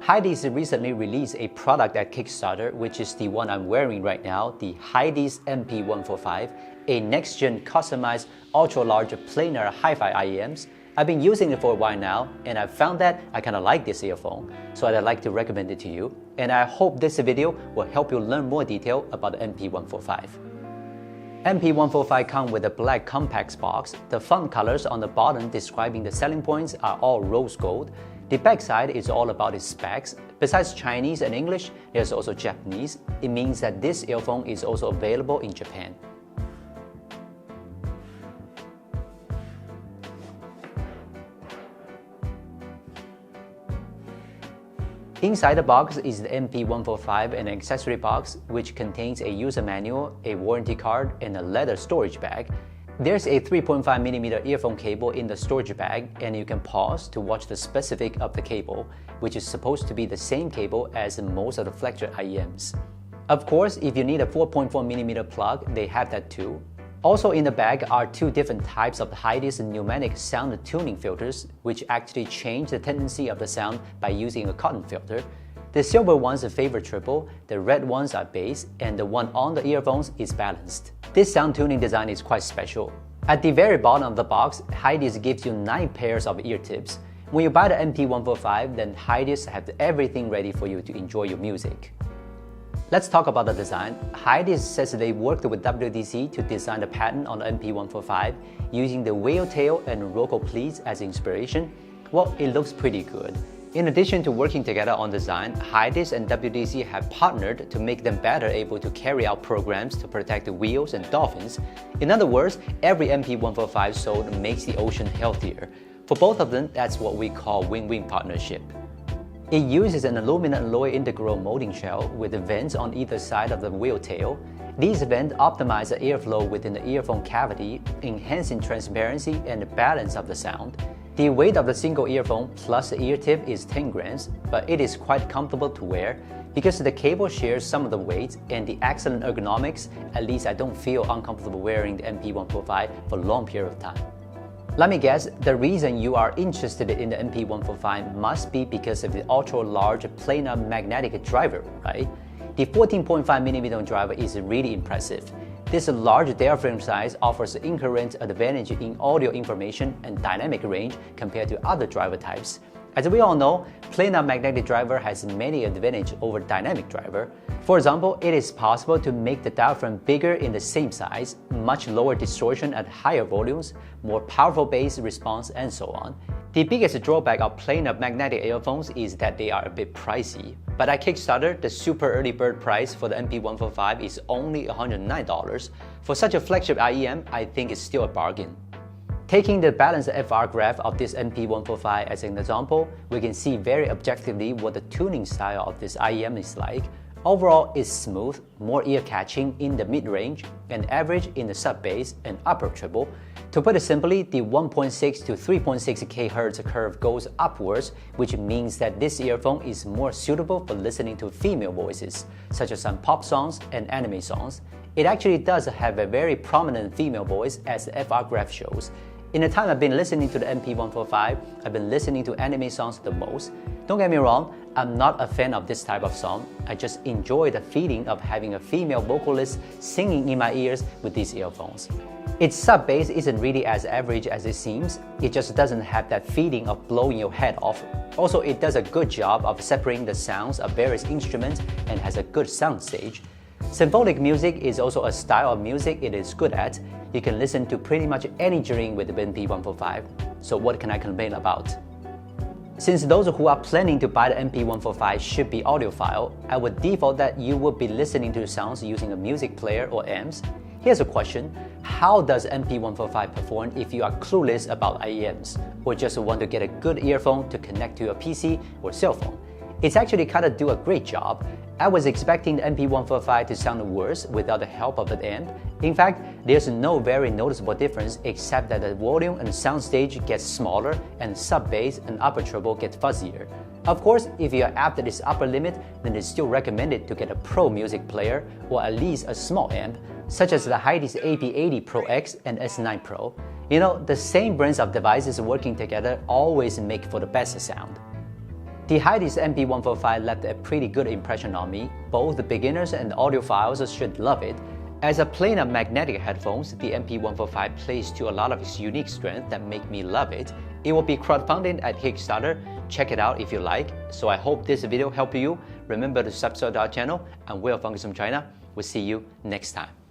Hidizs recently released a product at Kickstarter, which is the one I'm wearing right now, the Hidizs MP145, a next-gen customized ultra-large planar hi-fi IEMs. I've been using it for a while now, and I've found that I kind of like this earphone, so I'd like to recommend it to you. And I hope this video will help you learn more detail about the MP145. MP145 comes with a black compact box. The font colors on the bottom describing the selling points are all rose gold. The backside is all about its specs. Besides Chinese and English, there's also Japanese. It means that this earphone is also available in Japan. Inside the box is the MP145 and accessory box, which contains a user manual, a warranty card, and a leather storage bag. There's a 3.5mm earphone cable in the storage bag, and you can pause to watch the specific of the cable, which is supposed to be the same cable as most of the flagship IEMs. Of course, if you need a 4.4mm plug, they have that too. Also in the bag are two different types of Hidizs pneumatic sound tuning filters, which actually change the tendency of the sound by using a cotton filter. The silver ones favor triple, the red ones are bass, and the one on the earphones is balanced. This sound tuning design is quite special. At the very bottom of the box, Hidizs gives you 9 pairs of ear tips. When you buy the MP145, then Hidizs have everything ready for you to enjoy your music. Let's talk about the design. Hidizs says they worked with WDC to design the pattern on the MP145 using the whale tail and Rocco pleats as inspiration. Well, it looks pretty good. In addition to working together on design, Hidizs and WDC have partnered to make them better able to carry out programs to protect the whales and dolphins. In other words, every MP145 sold makes the ocean healthier. For both of them, that's what we call win-win partnership. It uses an aluminum alloy integral molding shell with vents on either side of the whale tail. These vents optimize the airflow within the earphone cavity, enhancing transparency and the balance of the sound. The weight of the single earphone plus the ear tip is 10 grams, but it is quite comfortable to wear. Because the cable shares some of the weight and the excellent ergonomics, at least I don't feel uncomfortable wearing the MP145 for a long period of time. Let me guess, the reason you are interested in the MP145 must be because of the ultra-large planar magnetic driver, right? The 14.5mm driver is really impressive. This large diaphragm size offers inherent advantage in audio information and dynamic range compared to other driver types. As we all know, planar magnetic driver has many advantages over dynamic driver. For example, it is possible to make the diaphragm bigger in the same size, much lower distortion at higher volumes, more powerful bass response, and so on. The biggest drawback of planar magnetic earphones is that they are a bit pricey. But at Kickstarter, the super early bird price for the MP145 is only $109. For such a flagship IEM, I think it's still a bargain. Taking the balanced FR graph of this MP145 as an example, we can see very objectively what the tuning style of this IEM is like. Overall, it's smooth, more ear-catching in the mid-range, and average in the sub-bass and upper treble. To put it simply, the 1.6 to 3.6 kHz curve goes upwards, which means that this earphone is more suitable for listening to female voices, such as some pop songs and anime songs. It actually does have a very prominent female voice, as the FR graph shows. In the time I've been listening to the MP145, I've been listening to anime songs the most. Don't get me wrong, I'm not a fan of this type of song. I just enjoy the feeling of having a female vocalist singing in my ears with these earphones. Its sub-bass isn't really as average as it seems. It just doesn't have that feeling of blowing your head off. Also, it does a good job of separating the sounds of various instruments and has a good soundstage. Symphonic music is also a style of music it is good at. You can listen to pretty much any genre with the MP145, so what can I complain about? Since those who are planning to buy the MP145 should be audiophile, I would default that you would be listening to sounds using a music player or amps. Here's a question: how does MP145 perform if you are clueless about IEMs, or just want to get a good earphone to connect to your PC or cell phone? It's actually kind of do a great job. I was expecting the MP145 to sound worse without the help of the amp. In fact, there's no very noticeable difference except that the volume and soundstage gets smaller and sub-bass and upper treble get fuzzier. Of course, if you are after this upper limit, then it's still recommended to get a pro music player or at least a small amp, such as the Hidizs AP80 Pro X and S9 Pro. You know, the same brands of devices working together always make for the best sound. The Hidizs MP145 left a pretty good impression on me. Both the beginners and audiophiles should love it. As a planar magnetic headphones, the MP145 plays to a lot of its unique strengths that make me love it. It will be crowdfunded at Kickstarter. Check it out if you like. So I hope this video helped you. Remember to subscribe to our channel, and we're from Gizmochina. We'll see you next time.